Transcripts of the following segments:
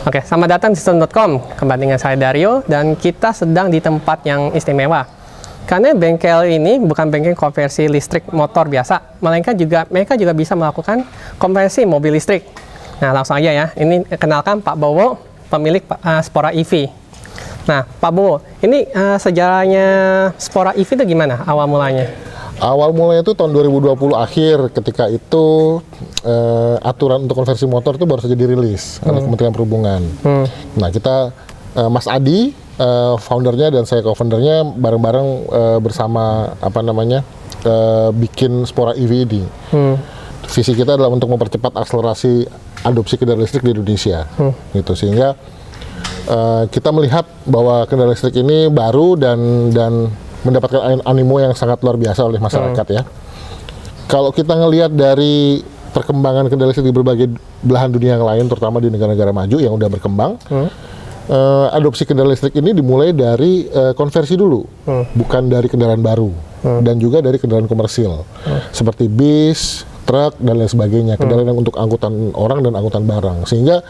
Oke, selamat datang di Sistem.com. Kembali dengan saya Dario dan kita sedang di tempat yang istimewa. Karena bengkel ini bukan bengkel konversi listrik motor biasa, melainkan mereka juga bisa melakukan konversi mobil listrik. Nah, langsung aja ya. Ini kenalkan Pak Bowo, pemilik Spora EV. Nah, Pak Bowo, ini sejarahnya Spora EV itu gimana awal mulanya? Awal mulanya itu tahun 2020 akhir, ketika itu aturan untuk konversi motor itu baru saja dirilis oleh Kementerian Perhubungan. Nah, kita Mas Adi, foundernya dan saya co-foundernya bareng-bareng bersama bikin Spora EV ini. Visi kita adalah untuk mempercepat akselerasi adopsi kendaraan listrik di Indonesia, gitu, sehingga kita melihat bahwa kendaraan listrik ini baru dan mendapatkan animo yang sangat luar biasa oleh masyarakat ya. Kalau kita ngelihat dari perkembangan kendaraan listrik di berbagai belahan dunia yang lain, terutama di negara-negara maju yang udah berkembang, adopsi kendaraan listrik ini dimulai dari konversi dulu, bukan dari kendaraan baru, dan juga dari kendaraan komersil, seperti bis, truk, dan lain sebagainya, kendaraan yang untuk angkutan orang dan angkutan barang, sehingga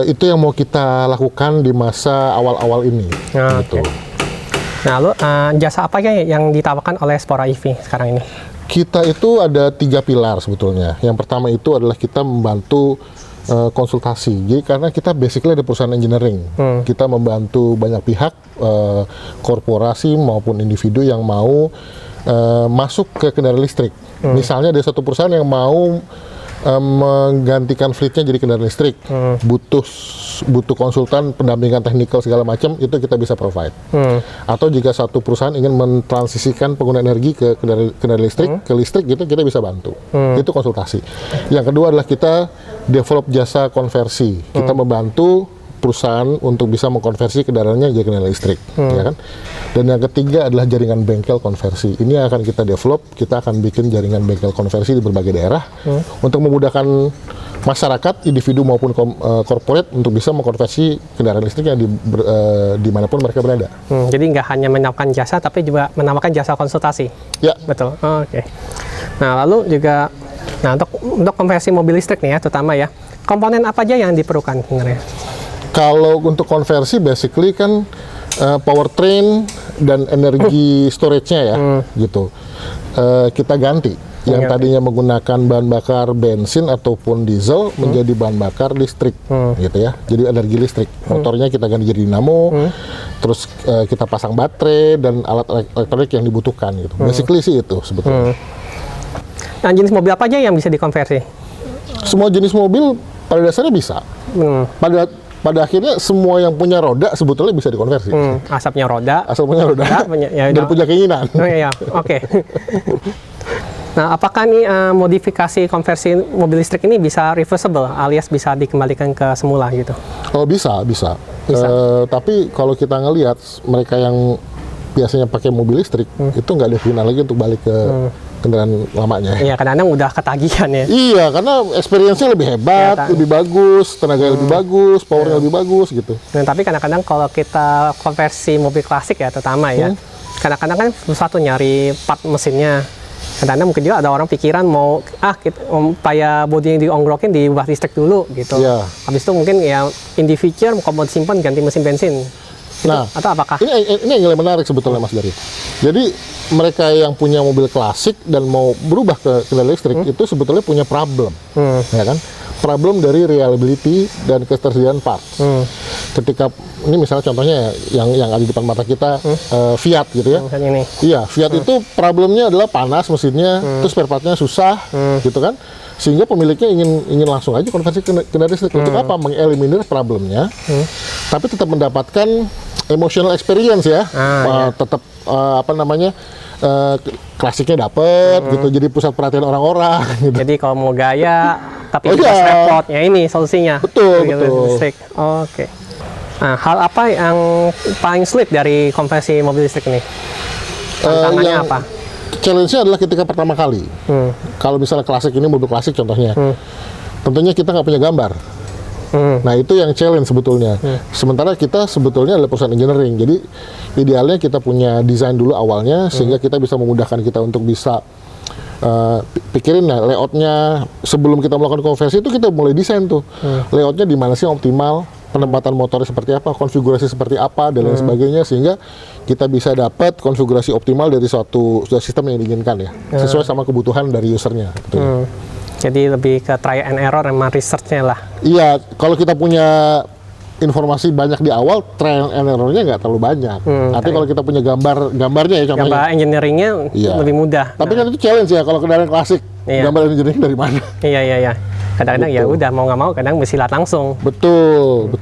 itu yang mau kita lakukan di masa awal-awal ini. Gitu. Okay. Nah, lalu jasa apa yang ditawarkan oleh Spora EV sekarang ini? Kita itu ada 3 pilar sebetulnya. Yang pertama itu adalah kita membantu konsultasi. Jadi karena kita basically ada perusahaan engineering, kita membantu banyak pihak, korporasi maupun individu yang mau masuk ke kendaraan listrik. Misalnya ada satu perusahaan yang mau menggantikan fleetnya jadi kendaraan listrik, butuh konsultan, pendampingan teknikal segala macam, itu kita bisa provide. Atau jika satu perusahaan ingin mentransisikan pengguna energi ke kendaraan listrik, ke listrik gitu, kita bisa bantu. Itu konsultasi. Yang kedua adalah kita develop jasa konversi. Kita membantu perusahaan untuk bisa mengkonversi kendaraannya jadi kendaraan listrik, ya kan? Dan yang ketiga adalah jaringan bengkel konversi. Ini akan kita develop, kita akan bikin jaringan bengkel konversi di berbagai daerah untuk memudahkan masyarakat, individu maupun corporate untuk bisa mengkonversi kendaraan listriknya dimanapun mereka berada. Jadi nggak hanya menawarkan jasa, tapi juga menawarkan jasa konsultasi. Ya, betul. Oke. Nah, lalu juga, untuk konversi mobil listrik nih ya, terutama ya, komponen apa aja yang diperlukan sebenarnya? Kalau untuk konversi, basically kan powertrain dan energi storage-nya ya, gitu. Kita ganti. Yang tadinya menggunakan bahan bakar bensin ataupun diesel menjadi bahan bakar listrik, gitu ya. Jadi energi listrik. Motornya kita ganti jadi dinamo, terus kita pasang baterai dan alat elektronik yang dibutuhkan, gitu. Basically sih itu sebetulnya. Nah, jenis mobil apa aja yang bisa dikonversi? Semua jenis mobil pada dasarnya bisa. Pada akhirnya semua yang punya roda sebetulnya bisa dikonversi. Asapnya roda. Dan punya keinginan. Iya, oke. Nah, apakah nih modifikasi konversi mobil listrik ini bisa reversible, alias bisa dikembalikan ke semula gitu? Oh, bisa. Tapi kalau kita ngelihat mereka yang biasanya pakai mobil listrik, itu nggak ada keinginan lagi untuk balik ke kendaraan lamanya. Iya, kadang-kadang udah ketagihan ya. Iya, karena experience-nya lebih hebat, lebih bagus, tenaga lebih bagus, powernya lebih bagus gitu. Nah, tapi kadang-kadang kalau kita konversi mobil klasik ya, terutama ya, kadang-kadang kan susah tuh nyari part mesinnya. Kadang-kadang mungkin juga ada orang pikiran mau supaya bodi yang diongrokin diubah listrik dulu gitu. Habis itu mungkin ya in the future mau disimpan ganti mesin bensin. Nah, atau apakah? Ini yang menarik sebetulnya Mas Dari. Jadi mereka yang punya mobil klasik dan mau berubah ke kendaraan listrik itu sebetulnya punya problem, ya kan? Problem dari reliability dan ketersediaan parts. Ketika ini misalnya contohnya yang ada di depan mata kita, Fiat gitu ya. Iya, Fiat itu problemnya adalah panas mesinnya, terus spare partnya susah, gitu kan? Sehingga pemiliknya ingin langsung aja konversi ke kendaraan listrik. Untuk apa? Mengeliminir problemnya, tapi tetap mendapatkan emotional experience ya. Tetap klasiknya dapet gitu, jadi pusat perhatian orang-orang gitu. Jadi kalau mau gaya tapi tidak repot, ya ini solusinya. Betul. Listrik. Oke. Nah, hal apa yang paling sulit dari konversi mobil listrik ini? Tantangannya apa? Challenge-nya adalah ketika pertama kali. Kalau misalnya klasik ini, mobil klasik contohnya, tentunya kita nggak punya gambar. Nah, itu yang challenge sebetulnya. Sementara kita sebetulnya adalah perusahaan engineering, jadi idealnya kita punya desain dulu awalnya, sehingga kita bisa memudahkan kita untuk bisa pikirin ya layoutnya sebelum kita melakukan konversi itu kita mulai desain tuh layoutnya di mana sih yang optimal, penempatan motornya seperti apa, konfigurasi seperti apa dan lain sebagainya, sehingga kita bisa dapat konfigurasi optimal dari suatu sistem yang diinginkan ya, sesuai sama kebutuhan dari usernya gitu ya. Jadi lebih ke try and error sama research-nya lah. Iya, kalau kita punya informasi banyak di awal, trial and error-nya nggak terlalu banyak. Tapi kalau kita punya gambarnya ya contohnya. Gambar engineering-nya lebih mudah. Tapi kan itu challenge ya kalau kendaraan klasik. Gambar engineering dari mana? Iya. Kadang-kadang ya udah mau nggak mau, kadang mesti lihat langsung. Betul.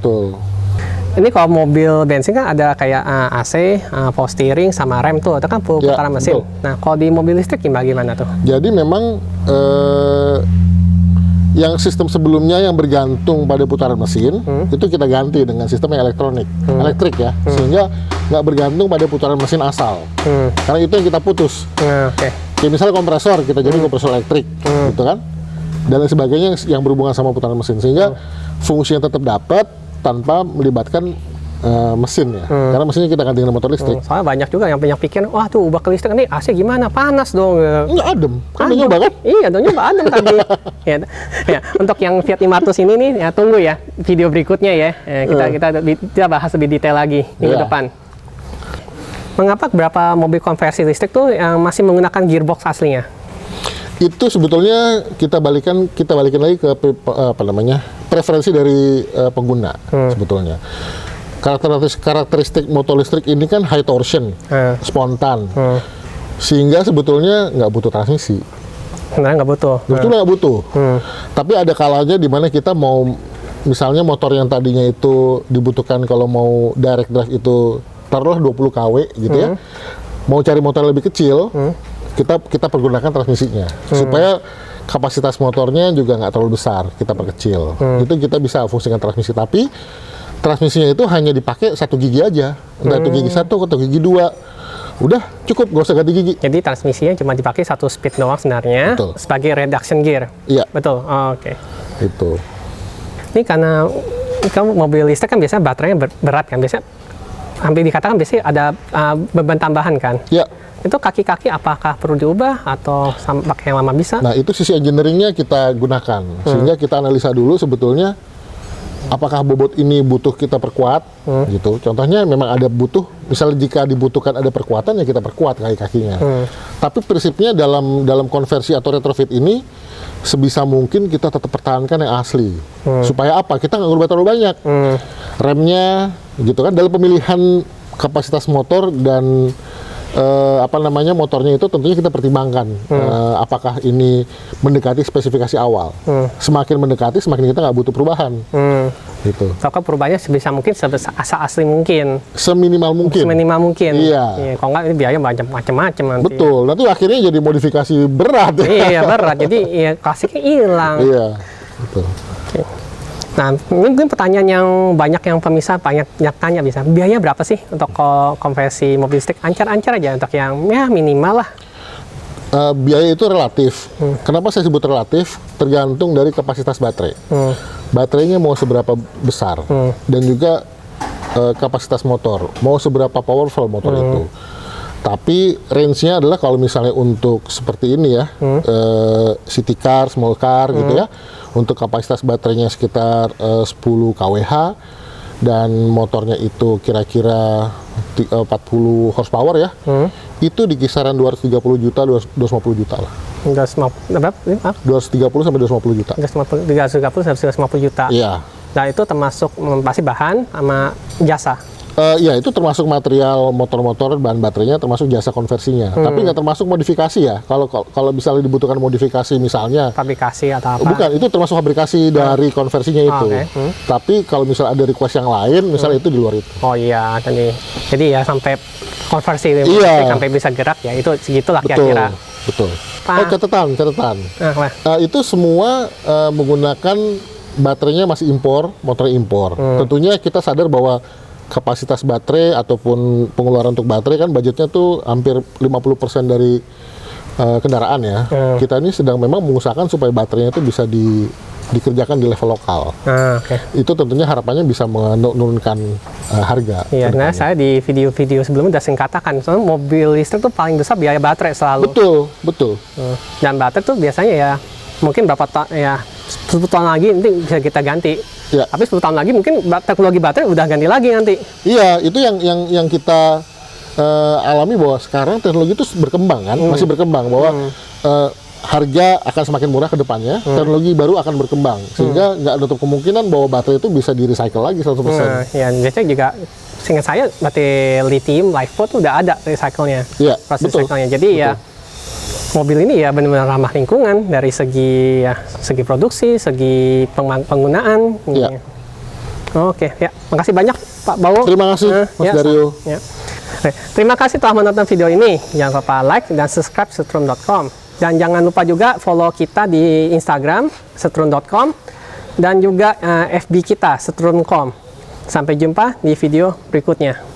Ini kalau mobil bensin kan ada kayak AC, power steering, sama rem tuh, itu kan putaran mesin. Betul. Nah, kalau di mobil listrik gimana tuh? Jadi memang yang sistem sebelumnya yang bergantung pada putaran mesin itu kita ganti dengan sistem yang elektrik ya, sehingga nggak bergantung pada putaran mesin asal. Karena itu yang kita putus. Kayak misalnya kompresor, kita jadi kompresor elektrik, gitu kan, dan lain sebagainya yang berhubungan sama putaran mesin, sehingga fungsinya tetap dapat tanpa melibatkan mesin ya, karena mesinnya kita ganti dengan motor listrik. Soalnya banyak juga yang punya pikiran, wah tuh ubah ke listrik nih AC gimana, panas dong. Nggak adem, kan udah nyoba kan? Iya, udah nyoba adem tadi. ya, untuk yang Fiat 500 ini nih, ya tunggu ya video berikutnya ya. Kita bahas lebih detail lagi minggu depan. Mengapa beberapa mobil konversi listrik tuh yang masih menggunakan gearbox aslinya? Itu sebetulnya kita balikin lagi ke preferensi dari pengguna sebetulnya. Karakteristik motor listrik ini kan high torsion, spontan, sehingga sebetulnya nggak butuh transmisi. Sebenarnya nggak butuh. Sebetulnya nggak butuh. Tapi ada kalanya di mana kita mau, misalnya motor yang tadinya itu dibutuhkan kalau mau direct drive itu taruhlah 20 kW gitu ya, mau cari motor lebih kecil, kita pergunakan transmisinya supaya kapasitas motornya juga nggak terlalu besar, kita perkecil. Itu kita bisa fungsikan transmisi, tapi transmisinya itu hanya dipakai 1 gigi aja, entah itu gigi 1 atau gigi 2. Udah cukup, gak usah ganti gigi. Jadi transmisinya cuma dipakai 1 speed doang sebenarnya. Betul. Sebagai reduction gear. Iya. Betul. Oke. Itu. Ini karena kamu mobil listrik kan biasanya baterainya berat kan, biasanya hampir dikatakan biasanya ada beban tambahan kan. Iya. Itu kaki-kaki apakah perlu diubah atau pakai yang lama bisa? Nah, itu sisi engineeringnya kita gunakan, sehingga kita analisa dulu sebetulnya apakah bobot ini butuh kita perkuat, gitu. Contohnya memang ada butuh, misalnya jika dibutuhkan ada perkuatan ya kita perkuat kaki-kakinya. Tapi prinsipnya dalam konversi atau retrofit ini sebisa mungkin kita tetap pertahankan yang asli. Supaya apa? Kita nggak ngubah terlalu banyak. Remnya, gitu kan. Dalam pemilihan kapasitas motor dan motornya itu tentunya kita pertimbangkan apakah ini mendekati spesifikasi awal. Semakin mendekati, semakin kita nggak butuh perubahan. Gitu. Maka perubahannya sebisa mungkin asli mungkin. Seminimal mungkin. Seminimal mungkin. Iya. Kalau nggak ini biaya macam-macam nanti. Betul. Nanti akhirnya jadi modifikasi berat. Iya berat. Jadi ya klasiknya hilang. Iya. Betul. Oke. Nah, ini mungkin pertanyaan yang banyak yang pemirsa banyak tanya bisa. Biaya berapa sih untuk konversi mobil listrik? Ancar-ancar aja untuk yang ya minimal lah. Biaya itu relatif. Kenapa saya sebut relatif? Tergantung dari kapasitas baterai. Baterainya mau seberapa besar dan juga kapasitas motor, mau seberapa powerful motor itu. Tapi range-nya adalah kalau misalnya untuk seperti ini ya, city car, small car gitu ya, untuk kapasitas baterainya sekitar 10 kWh dan motornya itu kira-kira 40 horsepower ya, itu di kisaran 230 juta, 250 juta lah. 230 sampai 250 juta. 330 sampai 250 juta. Iya. Nah, itu termasuk pasti bahan sama jasa. Ya, itu termasuk material motor-motor, bahan baterainya, termasuk jasa konversinya. Tapi nggak termasuk modifikasi ya. Kalau misalnya dibutuhkan modifikasi misalnya. Fabrikasi atau apa? Bukan, itu termasuk fabrikasi dari konversinya itu. Tapi kalau misalnya ada request yang lain, misalnya itu di luar itu. Oh iya, jadi ya sampai konversi sampai bisa gerak ya, itu segitulah kira-kira. Betul. Catatan. Itu semua menggunakan baterainya masih impor, motornya impor. Tentunya kita sadar bahwa kapasitas baterai ataupun pengeluaran untuk baterai kan budgetnya tuh hampir 50% dari kendaraan ya. Kita ini sedang memang mengusahakan supaya baterainya itu bisa dikerjakan di level lokal. Oke. Itu tentunya harapannya bisa menurunkan harga. Iya, nah saya di video-video sebelumnya udah sering katakan, soalnya mobil listrik tuh paling besar biaya baterai selalu. Betul. Dan baterai tuh biasanya ya mungkin berapa tahun ya 10 tahun lagi nanti bisa kita ganti. Ya. Tapi 10 tahun lagi mungkin teknologi baterai udah ganti lagi nanti. Iya, itu yang kita alami bahwa sekarang teknologi itu berkembang kan, masih berkembang bahwa harga akan semakin murah ke depannya, teknologi baru akan berkembang sehingga nggak nutup kemungkinan bahwa baterai itu bisa di recycle lagi 100%. Ya, biasanya juga seingat saya baterai lithium LiFePO tuh udah ada recycle-nya. Iya, Proses betul. recycle-nya. Jadi ya mobil ini ya benar-benar ramah lingkungan dari segi produksi, segi penggunaan. Iya. Oke, ya. Makasih banyak Pak Bawo. Terima kasih Mas Dario. Ya. Oke, terima kasih telah menonton video ini. Jangan lupa like dan subscribe setrum.com. Dan jangan lupa juga follow kita di Instagram setrum.com dan juga FB kita setrum.com. Sampai jumpa di video berikutnya.